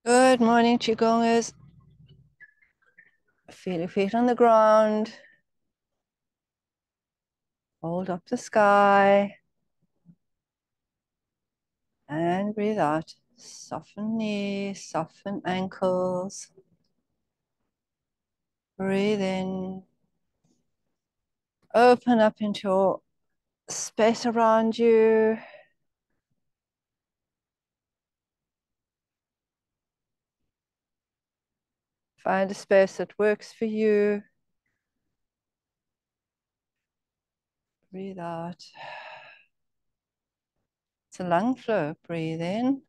Good morning, Qigongers. Feel your feet on the ground. Hold up the sky. And breathe out. Soften knees, soften ankles. Breathe in. Open up into your space around you. Find a space that works for you. Breathe out. It's a lung flow. Breathe in.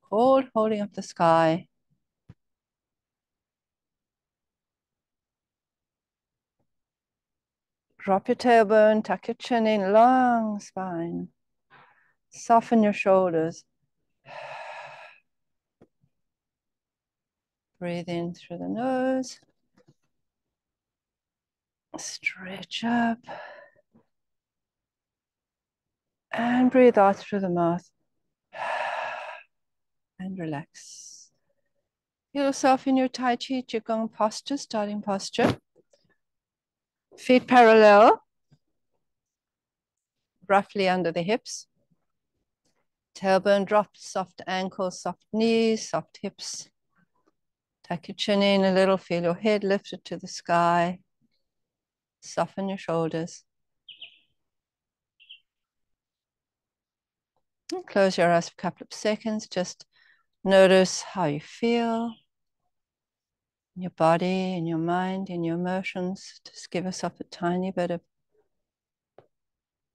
Hold, holding up the sky. Drop your tailbone, tuck your chin in, long spine. Soften your shoulders. Breathe in through the nose. Stretch up. And breathe out through the mouth. And relax. Feel yourself in your Tai Chi Qigong posture, starting posture. Feet parallel, roughly under the hips. Tailbone dropped, soft ankles, soft knees, soft hips. Tuck your chin in a little, feel your head lifted to the sky. Soften your shoulders. And close your eyes for a couple of seconds. Just notice how you feel in your body, in your mind, in your emotions. Just give yourself a tiny bit of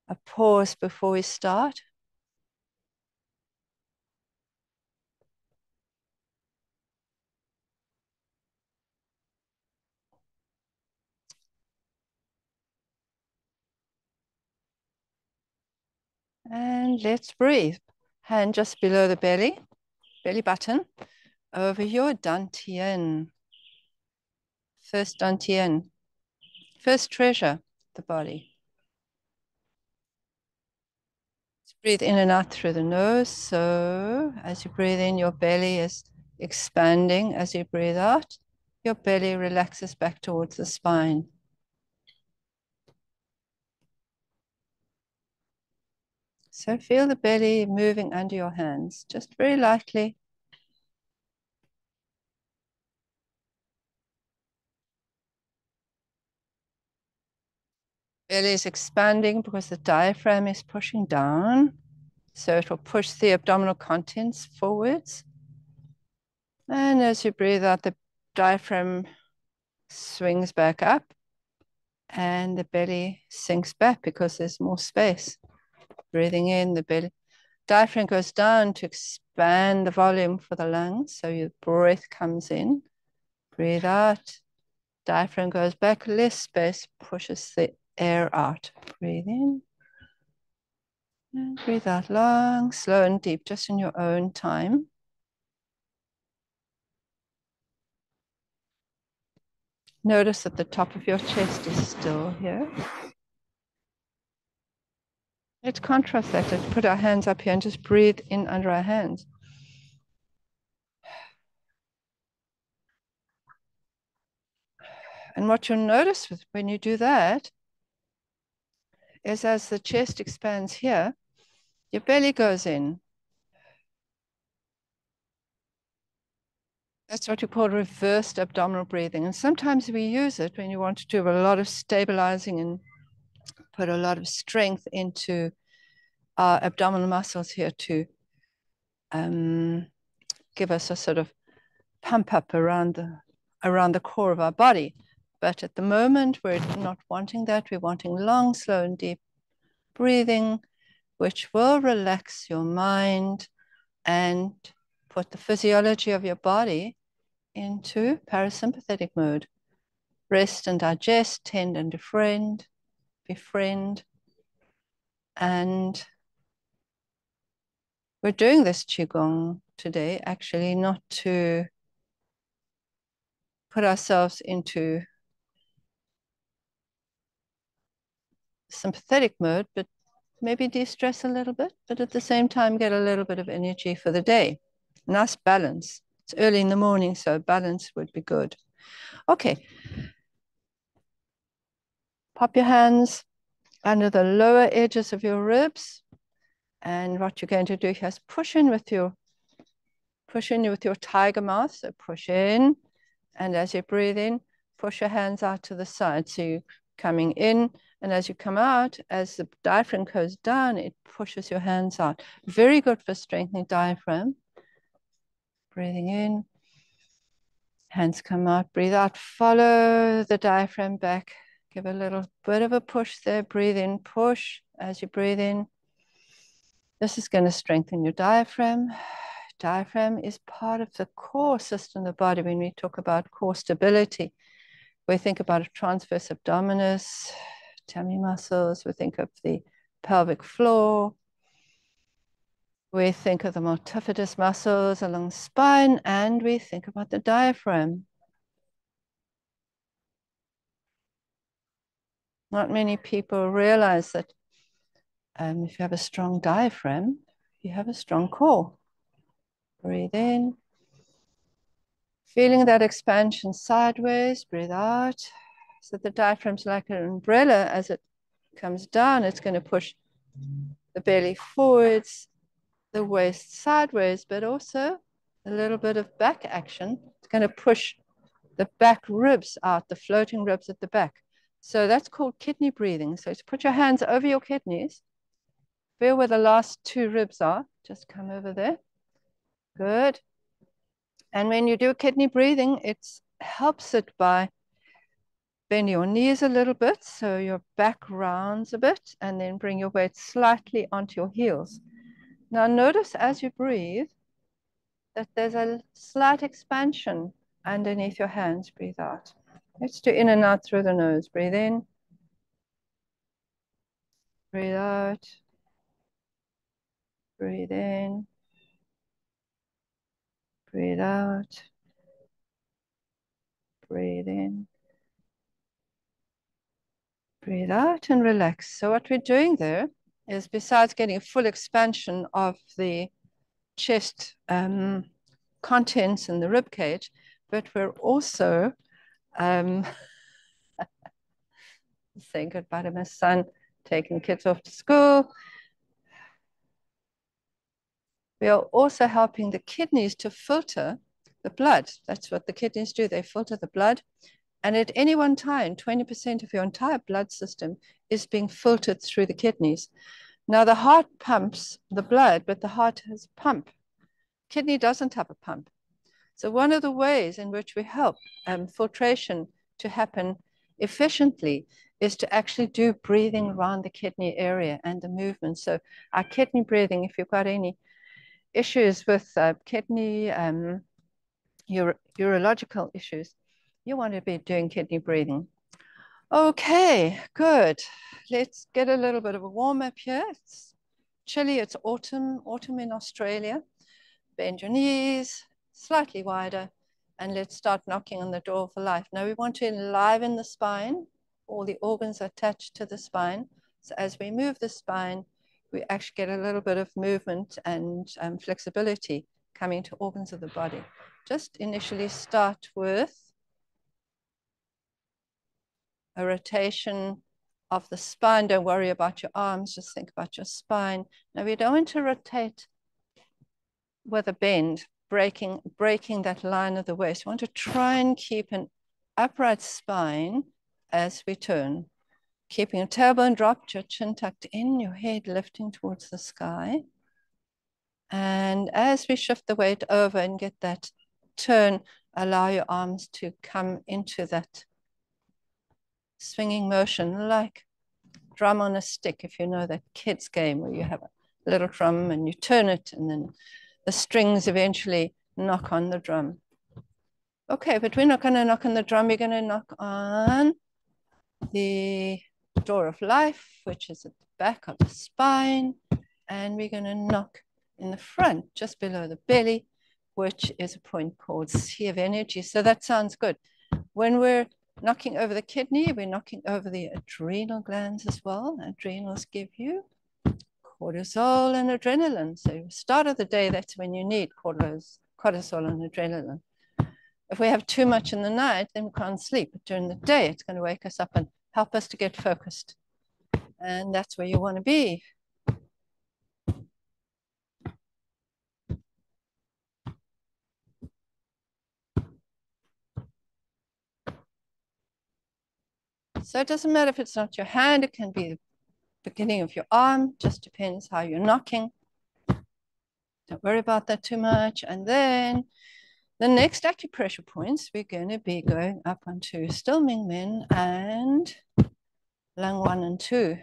a pause before we start. And let's breathe. Hand just below the belly button, over your dantian. First dantian, first treasure, the body. Let's breathe in and out through the nose. So as you breathe in, your belly is expanding. As you breathe out, your belly relaxes back towards the spine. So feel the belly moving under your hands, just very lightly. Belly is expanding because the diaphragm is pushing down. So it will push the abdominal contents forwards. And as you breathe out, the diaphragm swings back up and the belly sinks back because there's more space. Breathing in, the belly diaphragm goes down to expand the volume for the lungs. So your breath comes in. Breathe out. Diaphragm goes back, less space, pushes the air out. Breathe in. And breathe out long, slow and deep, just in your own time. Notice that the top of your chest is still here. Let's contrast that. Let's put our hands up here and just breathe in under our hands. And what you'll notice when you do that is as the chest expands here, your belly goes in. That's what you call reversed abdominal breathing. And sometimes we use it when you want to do a lot of stabilizing and put a lot of strength into our abdominal muscles here to give us a sort of pump up around the core of our body. But at the moment, we're not wanting that. We're wanting long, slow, and deep breathing, which will relax your mind and put the physiology of your body into parasympathetic mode. Rest and digest, tend and befriend. And we're doing this Qigong today, actually, not to put ourselves into sympathetic mode, but maybe de-stress a little bit, but at the same time get a little bit of energy for the day. Nice balance. It's early in the morning, so balance would be good. Okay. Pop your hands under the lower edges of your ribs. And what you're going to do here is push in with your tiger mouth. So push in. And as you breathe in, push your hands out to the side. So you're coming in. And as you come out, as the diaphragm goes down, it pushes your hands out. Very good for strengthening diaphragm. Breathing in. Hands come out. Breathe out. Follow the diaphragm back. Give a little bit of a push there. Breathe in. Push as you breathe in. This is going to strengthen your diaphragm. Diaphragm is part of the core system of the body. When we talk about core stability, we think about a transverse abdominis, tummy muscles. We think of the pelvic floor. We think of the multifidus muscles along the spine, and we think about the diaphragm. Not many people realize that if you have a strong diaphragm, you have a strong core. Breathe in. Feeling that expansion sideways, breathe out. So the diaphragm's like an umbrella. As it comes down, it's going to push the belly forwards, the waist sideways, but also a little bit of back action. It's going to push the back ribs out, the floating ribs at the back. So that's called kidney breathing. So to put your hands over your kidneys, feel where the last two ribs are. Just come over there. Good. And when you do kidney breathing, it helps it by bend your knees a little bit, so your back rounds a bit, and then bring your weight slightly onto your heels. Now notice as you breathe that there's a slight expansion underneath your hands. Breathe out. Let's do in and out through the nose. Breathe in. Breathe out. Breathe in. Breathe out. Breathe in. Breathe out and relax. So what we're doing there is, besides getting a full expansion of the chest contents in the rib cage, but we're also saying goodbye to my son, taking kids off to school. We are also helping the kidneys to filter the blood. That's what the kidneys do. They filter the blood. And at any one time, 20% of your entire blood system is being filtered through the kidneys. Now, the heart pumps the blood, but the heart has a pump. Kidney doesn't have a pump. So one of the ways in which we help filtration to happen efficiently is to actually do breathing around the kidney area and the movement. So our kidney breathing, if you've got any issues with kidney, urological issues, you want to be doing kidney breathing. Okay, good. Let's get a little bit of a warm up here. It's chilly, it's autumn in Australia. Bend your knees slightly wider, and let's start knocking on the door for life. Now we want to enliven the spine. All the organs are attached to the spine. So as we move the spine, we actually get a little bit of movement and flexibility coming to organs of the body. Just initially start with a rotation of the spine. Don't worry about your arms, just think about your spine. Now we don't want to rotate with a bend, breaking that line of the waist. We want to try and keep an upright spine as we turn. Keeping your tailbone dropped, your chin tucked in, your head lifting towards the sky. And as we shift the weight over and get that turn, allow your arms to come into that swinging motion, like drum on a stick, if you know that kids game where you have a little drum and you turn it and then the strings eventually knock on the drum. Okay, but we're not going to knock on the drum. We're going to knock on the door of life, which is at the back of the spine. And we're going to knock in the front, just below the belly, which is a point called sea of energy. So that sounds good. When we're knocking over the kidney, we're knocking over the adrenal glands as well. Adrenals give you cortisol and adrenaline. So start of the day, that's when you need cortisol and adrenaline. If we have too much in the night, then we can't sleep. But during the day, it's going to wake us up and help us to get focused. And that's where you want to be. So it doesn't matter if it's not your hand, it can be the beginning of your arm, just depends how you're knocking. Don't worry about that too much. And then the next acupressure points, we're going to be going up onto Still Ming Men and lung 1 and 2.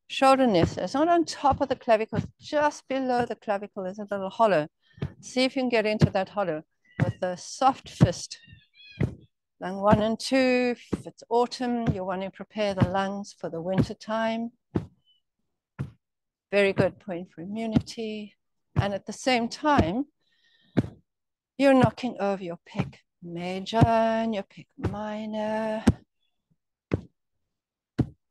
Shoulder nest. It's not on top of the clavicle, just below the clavicle is a little hollow. See if you can get into that hollow with a soft fist. Lung 1 and 2, if it's autumn, you want to prepare the lungs for the winter time. Very good point for immunity. And at the same time, you're knocking over your pec major and your pec minor.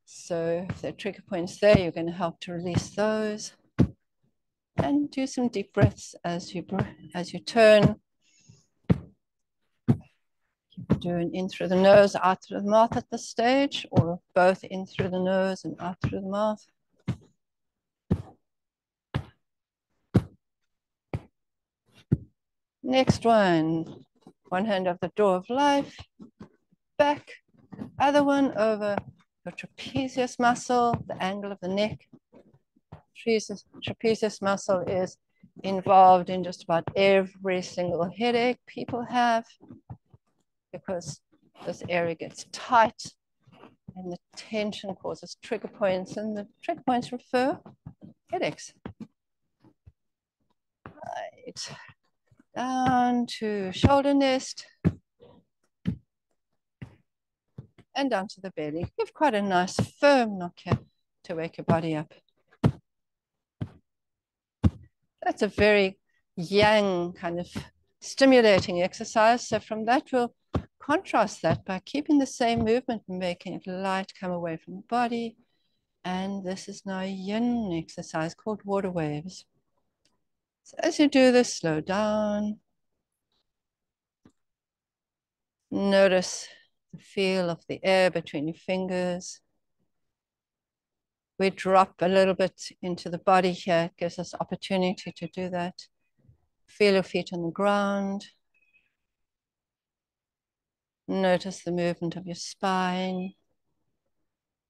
So if there are trigger points there, you're going to help to release those. And do some deep breaths as you turn. Keep doing in through the nose, out through the mouth at this stage, or both in through the nose and out through the mouth. Next one hand over the door of life, back, other one over your trapezius muscle, the angle of the neck. Trapezius muscle is involved in just about every single headache people have because this area gets tight and the tension causes trigger points, and the trigger points refer headaches. Right. Down to shoulder nest and down to the belly. Give quite a nice firm knock here to wake your body up. That's a very yang kind of stimulating exercise. So from that, we'll contrast that by keeping the same movement and making it light come away from the body. And this is now a yin exercise called water waves. So as you do this, slow down. Notice the feel of the air between your fingers. We drop a little bit into the body here. It gives us opportunity to do that. Feel your feet on the ground. Notice the movement of your spine,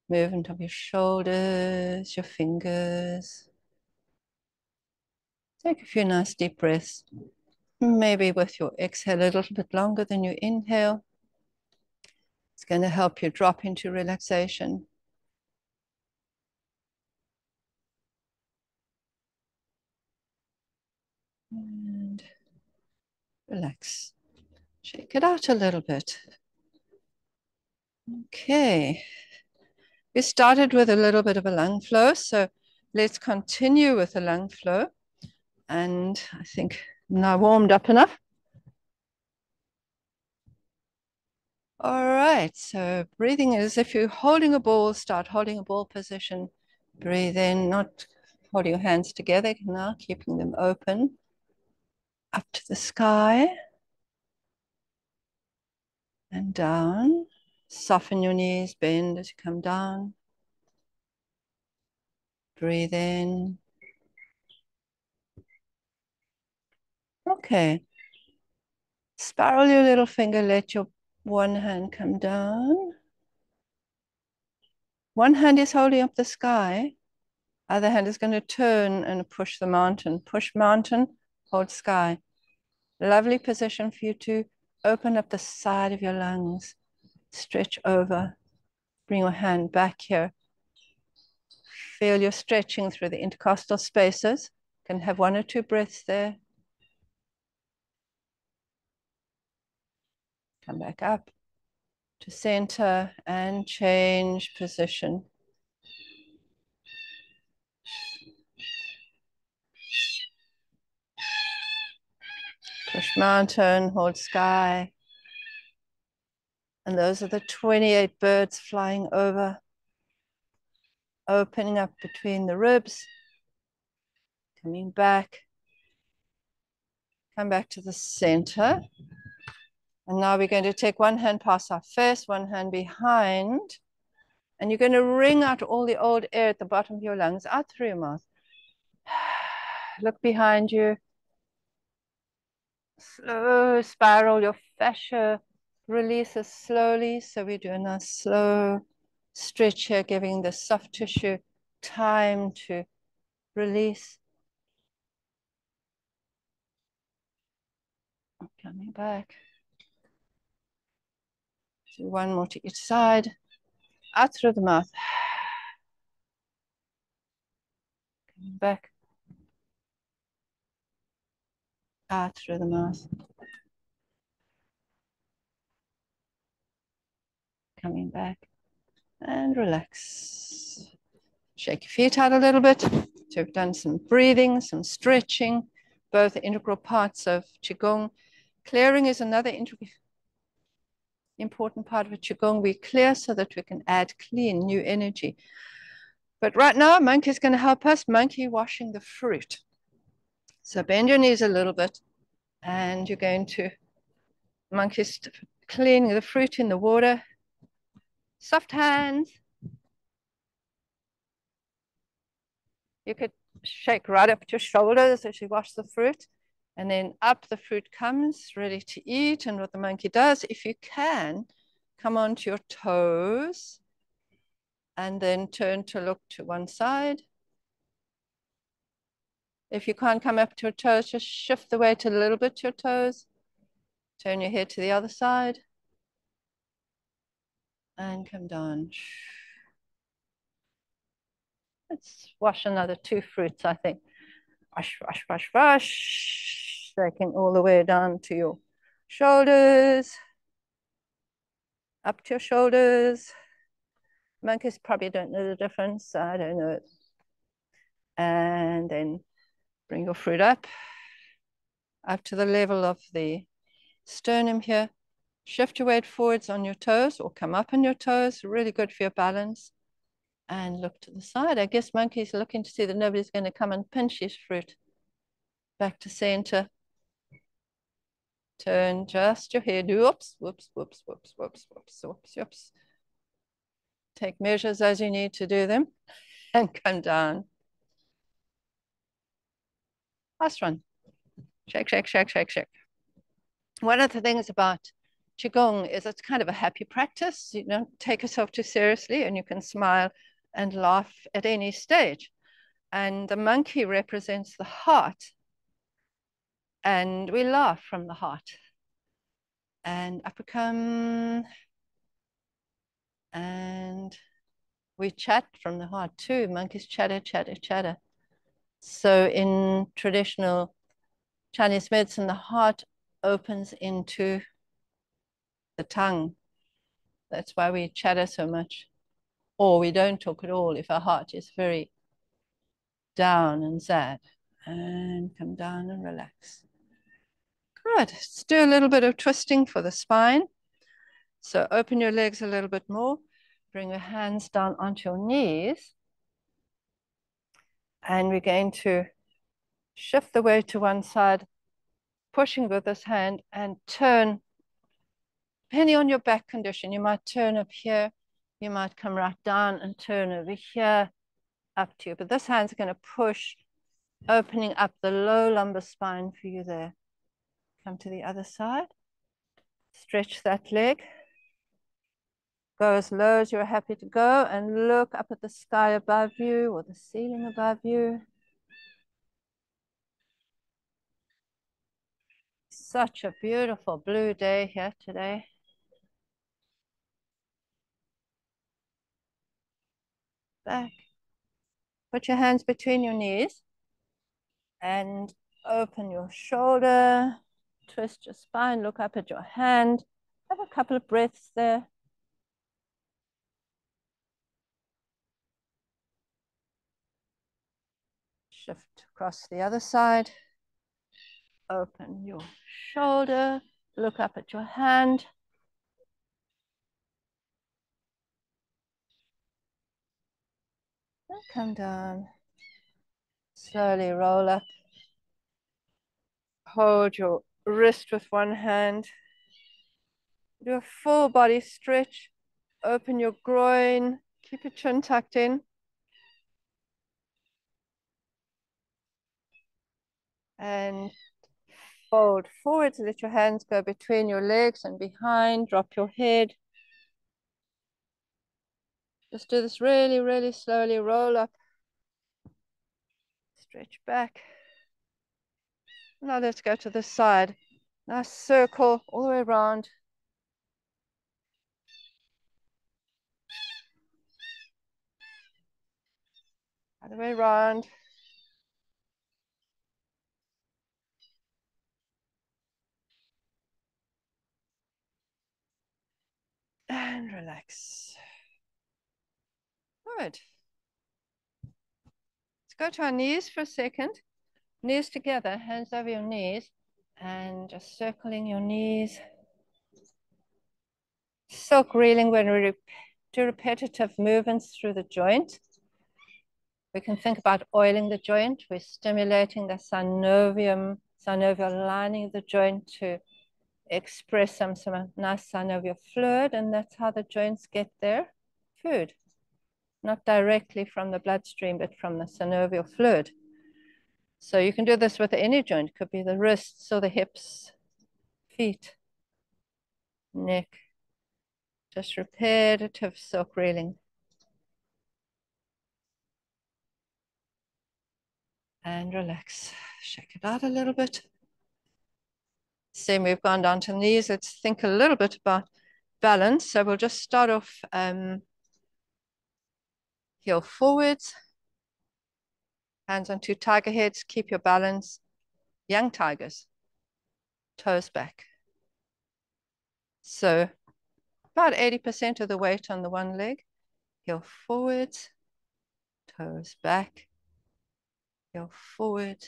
movement of your shoulders, your fingers. Take a few nice deep breaths. Maybe with your exhale a little bit longer than your inhale. It's going to help you drop into relaxation. And relax. Shake it out a little bit. Okay. We started with a little bit of a lung flow, so let's continue with the lung flow. And I think now warmed up enough. All right, so breathing as if you're holding a ball, start holding a ball position. Breathe in, not holding your hands together now, keeping them open. Up to the sky. And down. Soften your knees, bend as you come down. Breathe in. Okay. Spiral your little finger, let your one hand come down. One hand is holding up the sky. Other hand is going to turn and push the mountain. Push mountain, hold sky. Lovely position for you to open up the side of your lungs. Stretch over. Bring your hand back here. Feel you're stretching through the intercostal spaces. You can have 1 or 2 breaths there. Come back up to center and change position. Push mountain, hold sky. And those are the 28 birds flying over, opening up between the ribs, coming back, Come back to the center. And now we're going to take one hand past our face, one hand behind. And you're going to wring out all the old air at the bottom of your lungs out through your mouth. Look behind you. Slow spiral your fascia releases slowly. So we do a nice slow stretch here, giving the soft tissue time to release. Coming back. Do one more to each side. Out through the mouth. Coming back. Out through the mouth. Coming back. And relax. Shake your feet out a little bit. So we've done some breathing, some stretching, both integral parts of Qigong. Clearing is another important part of Qigong. We clear so that we can add clean, new energy. But right now, Monkey is going to help us, monkey washing the fruit. So bend your knees a little bit, and you're going to monkey cleaning the fruit in the water. Soft hands. You could shake right up to your shoulders as you wash the fruit. And then up the fruit comes, ready to eat. And what the monkey does, if you can, come onto your toes and then turn to look to one side. If you can't come up to your toes, just shift the weight a little bit to your toes. Turn your head to the other side. And come down. Let's wash another 2 fruits, I think. Wash, wash, wash, wash. Shaking all the way down to your shoulders. Up to your shoulders. Monkeys probably don't know the difference. I don't know it. And then bring your fruit up to the level of the sternum here. Shift your weight forwards on your toes or come up on your toes. Really good for your balance. And look to the side. I guess monkey's looking to see that nobody's going to come and pinch his fruit. Back to center. Turn just your head. Whoops, whoops, whoops, whoops, whoops, whoops, whoops, whoops. Take measures as you need to do them and come down. Last one. Shake, shake, shake, shake, shake. One of the things about Qigong is it's kind of a happy practice. You don't take yourself too seriously and you can smile and laugh at any stage. And the monkey represents the heart. And we laugh from the heart. And up we come. And we chat from the heart too. Monkeys chatter, chatter, chatter. So in traditional Chinese medicine, the heart opens into the tongue. That's why we chatter so much. Or we don't talk at all if our heart is very down and sad. And come down and relax. Good. Let's do a little bit of twisting for the spine. So open your legs a little bit more. Bring your hands down onto your knees. And we're going to shift the weight to one side, pushing with this hand and turn. Depending on your back condition, you might turn up here. You might come right down and turn over here, up to you. But this hand's going to push, opening up the low lumbar spine for you there. Come to the other side. Stretch that leg. Go as low as you're happy to go and look up at the sky above you or the ceiling above you. Such a beautiful blue day here today. Back. Put your hands between your knees and open your shoulder. Twist your spine, look up at your hand. Have a couple of breaths there. Shift across the other side. Open your shoulder, look up at your hand. And come down. Slowly roll up. hold your wrist with one hand. Do a full body stretch. Open your groin. Keep your chin tucked in. And fold forwards. Let your hands go between your legs and behind. Drop your head. Just do this really, really slowly. Roll up. Stretch back. Now let's go to the side. Nice circle all the way around. Other way around. And relax. Good. Let's go to our knees for a second. Knees together, hands over your knees, and just circling your knees. Silk reeling when we do repetitive movements through the joint. We can think about oiling the joint. We're stimulating the synovial lining of the joint to express some nice synovial fluid, and that's how the joints get their food. Not directly from the bloodstream, but from the synovial fluid. So you can do this with any joint. It could be the wrists or the hips, feet, neck. Just repetitive silk reeling. And relax. Shake it out a little bit. Same, we've gone down to the knees. Let's think a little bit about balance. So we'll just start off heel forwards. Hands on two tiger heads. Keep your balance. Young tigers. Toes back. So about 80% of the weight on the one leg. Heel forwards. Toes back. Heel forward.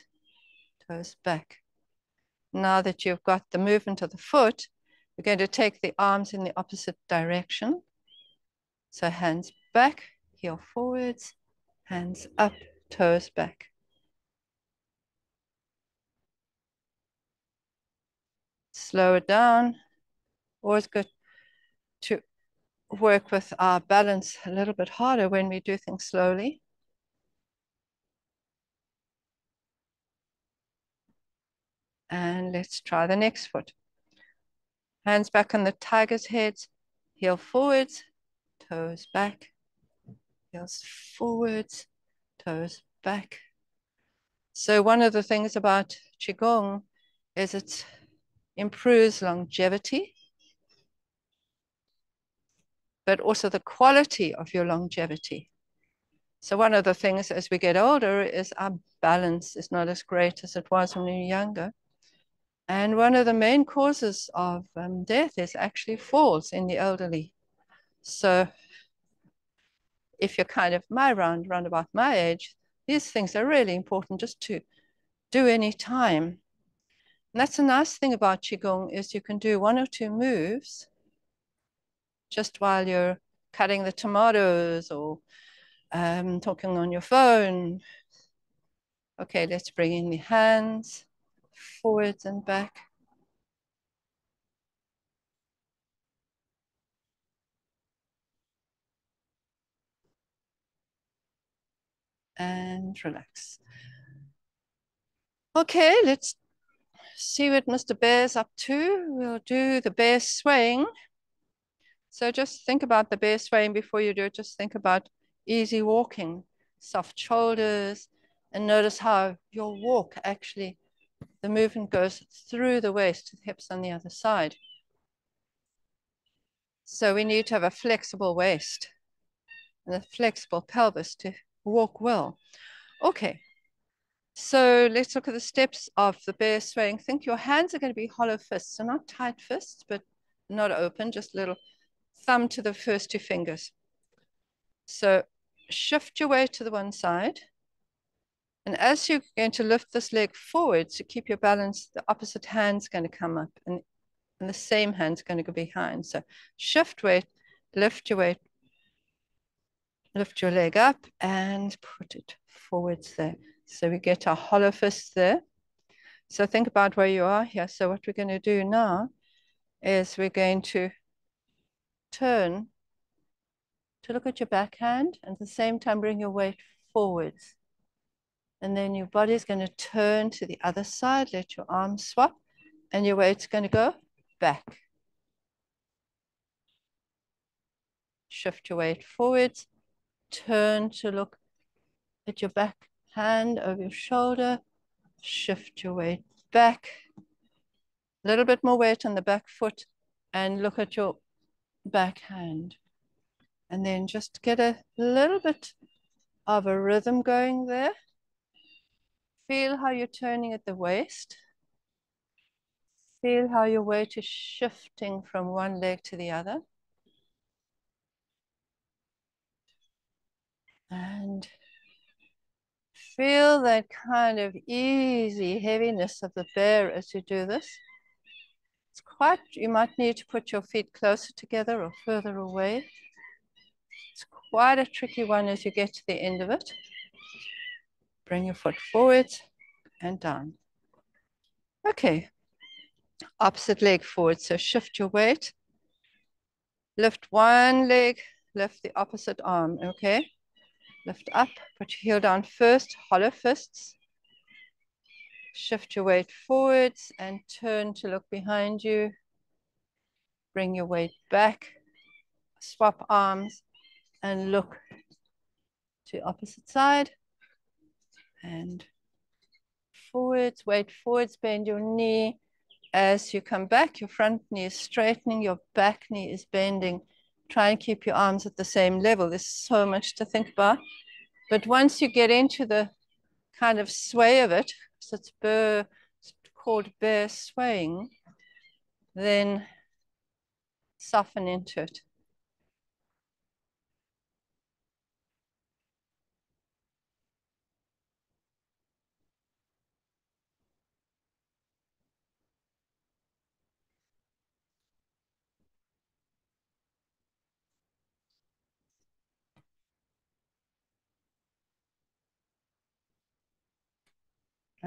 Toes back. Now that you've got the movement of the foot, we're going to take the arms in the opposite direction. So hands back, heel forwards, hands up, toes back. Slow it down. Always good to work with our balance a little bit harder when we do things slowly. And let's try the next foot. Hands back on the tiger's heads, heel forwards, toes back, heels forwards, toes back. So one of the things about Qigong is it improves longevity, but also the quality of your longevity. So one of the things as we get older is our balance is not as great as it was when we were younger. And one of the main causes of death is actually falls in the elderly. So if you're kind of round about my age, these things are really important just to do any time. And that's the nice thing about Qigong is you can do one or two moves just while you're cutting the tomatoes or talking on your phone. Okay, let's bring in the hands forwards and back. And relax. Okay, let's see what Mr. Bear's up to. We'll do the bear swaying. So just think about the bear swaying before you do it. Just think about easy walking, soft shoulders, and notice how your walk actually, the movement goes through the waist to the hips on the other side. So we need to have a flexible waist and a flexible pelvis to walk well. Okay, so let's look at the steps of the bear swaying. Think your hands are going to be hollow fists, so not tight fists, but not open, just little thumb to the first two fingers. So shift your weight to the one side. And as you're going to lift this leg forward to keep your balance, the opposite hand's going to come up and the same hand's going to go behind. So shift weight, lift your weight, lift your leg up and put it forwards there. So we get our hollow fist there. So think about where you are here. So what we're going to do now is we're going to turn to look at your backhand and at the same time bring your weight forwards. And then your body's going to turn to the other side, let your arms swap, and your weight's going to go back. Shift your weight forwards, turn to look at your back hand over your shoulder, shift your weight back, a little bit more weight on the back foot, and look at your back hand. And then just get a little bit of a rhythm going there. Feel how you're turning at the waist. Feel how your weight is shifting from one leg to the other. And feel that kind of easy heaviness of the bear as you do this. It's quite, you might need to put your feet closer together or further away. It's quite a tricky one as you get to the end of it. Bring your foot forward and down. Okay, opposite leg forward. So shift your weight. Lift one leg, lift the opposite arm, okay? Lift up, put your heel down first, hollow fists. Shift your weight forwards and turn to look behind you. Bring your weight back, swap arms and look to opposite side. And forwards, weight forwards, bend your knee. As you come back, your front knee is straightening, your back knee is bending. Try and keep your arms at the same level. There's so much to think about. But once you get into the kind of sway of it, so it's called bear swaying, then soften into it.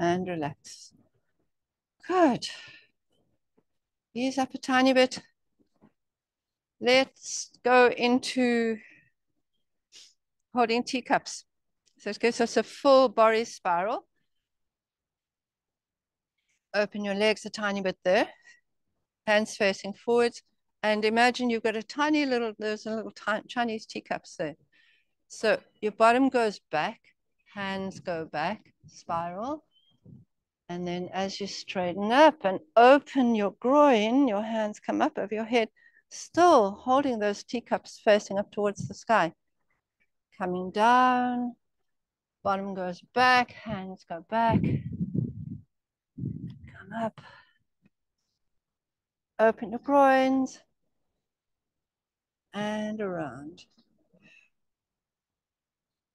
And relax. Good. Ease up a tiny bit. Let's go into holding teacups. So it gives us a full body spiral. Open your legs a tiny bit there. Hands facing forwards. And imagine you've got a tiny little, there's a little Chinese teacups there. So your bottom goes back, hands go back, spiral. And then as you straighten up and open your groin, your hands come up over your head, still holding those teacups facing up towards the sky. Coming down, bottom goes back, hands go back. Come up. Open your groins. And around.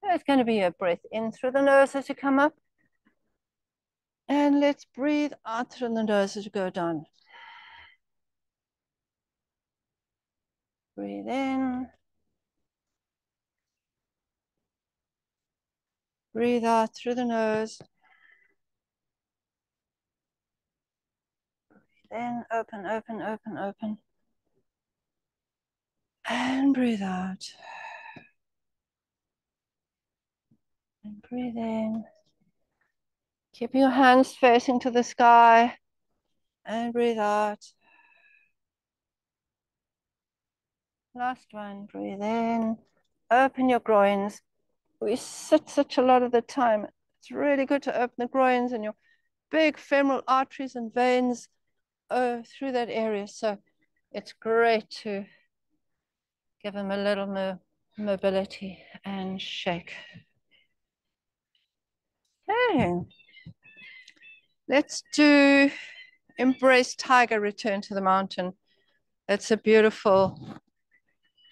It's going to be a breath in through the nose as you come up. And let's breathe out through the nose as you go down. Breathe in. Breathe out through the nose. Breathe in, open, open, open, open. And breathe out. And breathe in. Keep your hands facing to the sky. And breathe out. Last one, breathe in. Open your groins. We sit such a lot of the time. It's really good to open the groins and your big femoral arteries and veins through that area. So it's great to give them a little more mobility and shake. Okay. Let's do embrace tiger, return to the mountain. It's a beautiful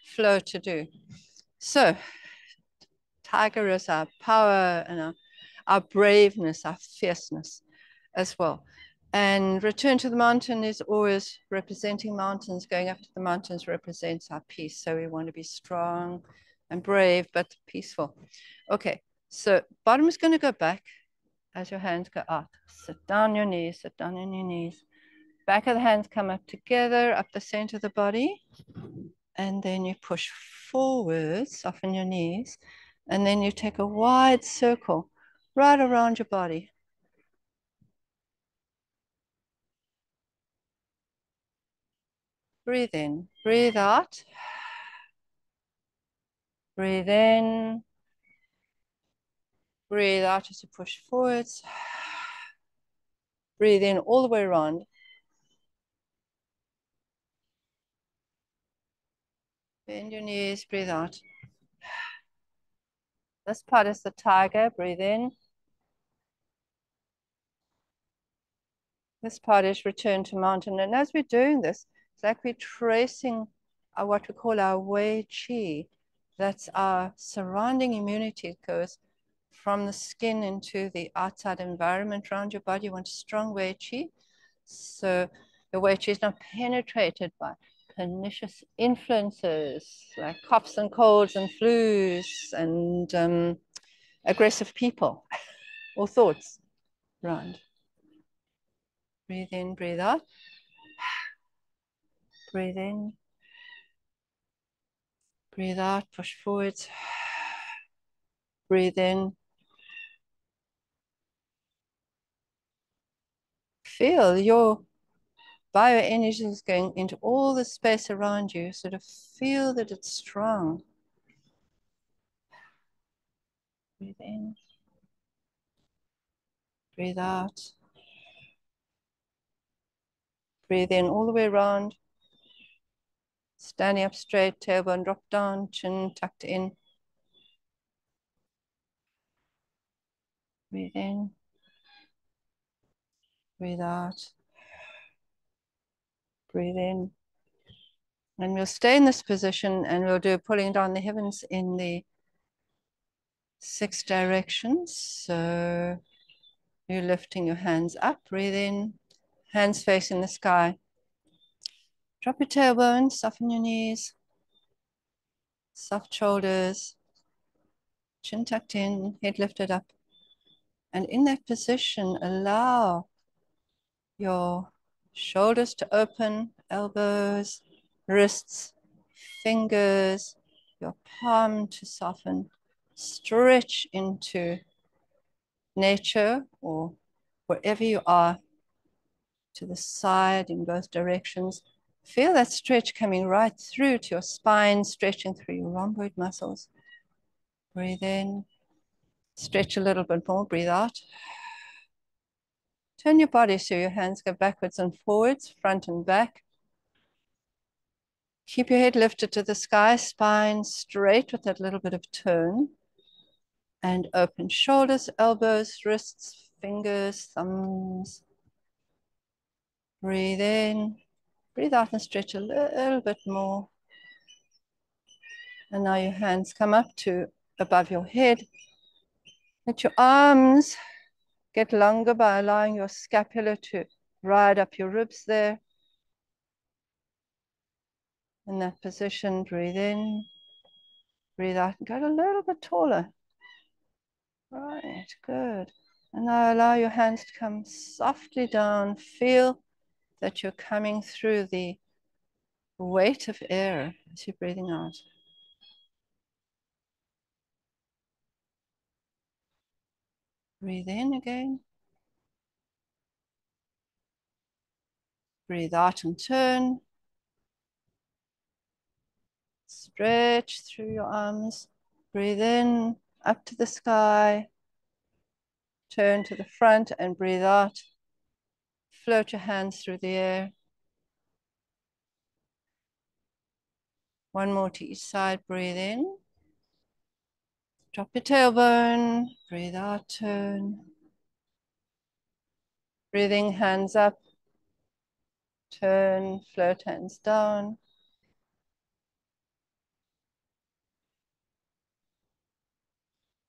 flow to do. So tiger is our power and our braveness, our fierceness as well. And return to the mountain is always representing mountains. Going up to the mountains represents our peace. So we want to be strong and brave, but peaceful. Okay, so bottom is going to go back. as your hands go out. Sit down on your knees, sit down on your knees. Back of the hands come up together, up the center of the body. And then you push forward, soften your knees. And then you take a wide circle right around your body. Breathe in, breathe out. Breathe in. Breathe out as you push forwards. Breathe in all the way around. Bend your knees, breathe out. This part is the tiger, breathe in. This part is return to mountain. And as we're doing this, it's like we're tracing what we call our Wei Qi. That's our surrounding immunity. It goes from the skin into the outside environment around your body. You want strong Wei Qi. So the Wei Qi is not penetrated by pernicious influences like coughs and colds and flus and aggressive people or thoughts around. Breathe in, breathe out. Breathe in. Breathe out, push forwards. Breathe in. Feel your bioenergy is going into all the space around you. Sort of feel that it's strong. Breathe in. Breathe out. Breathe in all the way around. Standing up straight, tailbone drop down, chin tucked in. Breathe in. Breathe out. Breathe in. And we'll stay in this position and we'll do pulling down the heavens in the 6 directions. So you're lifting your hands up, breathe in, hands facing the sky. Drop your tailbone, soften your knees, soft shoulders, chin tucked in, head lifted up. And in that position, allow your shoulders to open, elbows, wrists, fingers, your palm to soften. Stretch into nature or wherever you are, to the side in both directions. Feel that stretch coming right through to your spine, stretching through your rhomboid muscles. Breathe in, stretch a little bit more, breathe out. Turn your body so your hands go backwards and forwards, front and back. Keep your head lifted to the sky, spine straight with that little bit of turn. And open shoulders, elbows, wrists, fingers, thumbs. Breathe in, breathe out and stretch a little bit more. And now your hands come up to above your head. Let your arms get longer by allowing your scapula to ride up your ribs there. In that position, breathe in, breathe out, and go a little bit taller. Right, good. And now allow your hands to come softly down. Feel that you're coming through the weight of air as you're breathing out. Breathe in again. Breathe out and turn. Stretch through your arms. Breathe in, up to the sky. Turn to the front and breathe out. Float your hands through the air. One more to each side. Breathe in. Drop your tailbone. Breathe out, turn. Breathing, hands up. Turn, float hands down.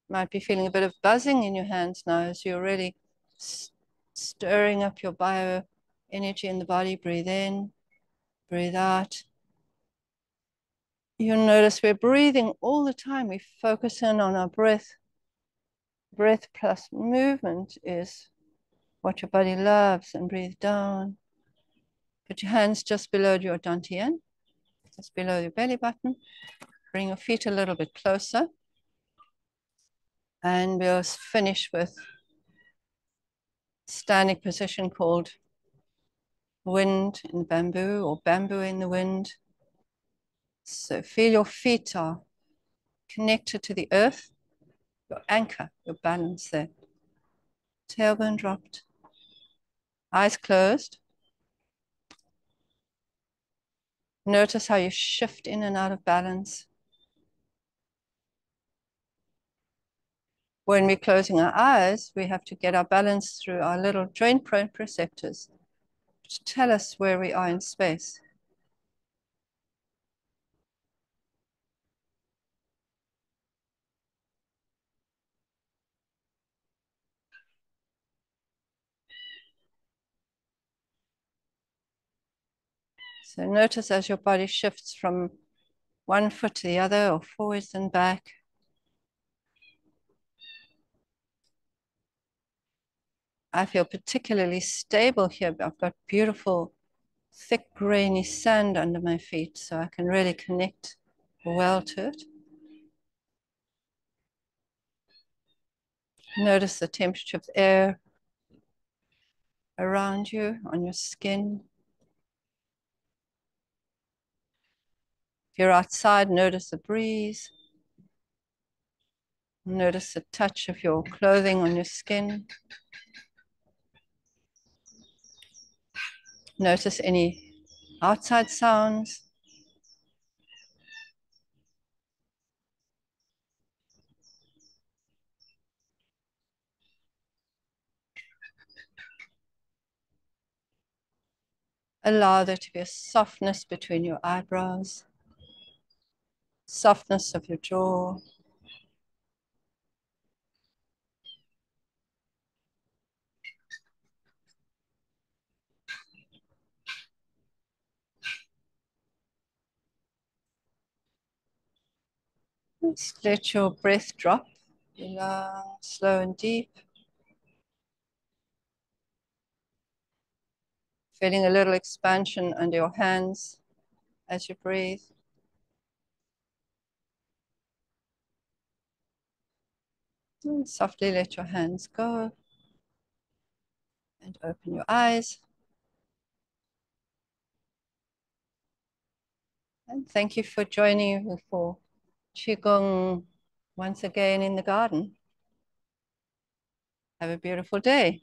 Might be feeling a bit of buzzing in your hands now as you're really stirring up your bio energy in the body. Breathe in, breathe out. You'll notice we're breathing all the time. We focus in on our breath. breath plus movement is what your body loves, and breathe down. Put your hands just below your dantian, just below your belly button. Bring your feet a little bit closer. And we'll finish with standing position called wind in bamboo or bamboo in the wind. So feel your feet are connected to the earth, your anchor, your balance there. Tailbone dropped, eyes closed. Notice how you shift in and out of balance. When we're closing our eyes, we have to get our balance through our little joint proprioceptors to tell us where we are in space. So notice as your body shifts from one foot to the other or forwards and back. I feel particularly stable here. I've got beautiful, thick, grainy sand under my feet, so I can really connect well to it. Notice the temperature of the air around you, on your skin. If you're outside, notice the breeze. Notice the touch of your clothing on your skin. Notice any outside sounds. Allow there to be a softness between your eyebrows, softness of your jaw. Just let your breath drop, be long, slow and deep. Feeling a little expansion under your hands as you breathe. And softly let your hands go and open your eyes. And thank you for joining me for Qigong once again in the garden. Have a beautiful day.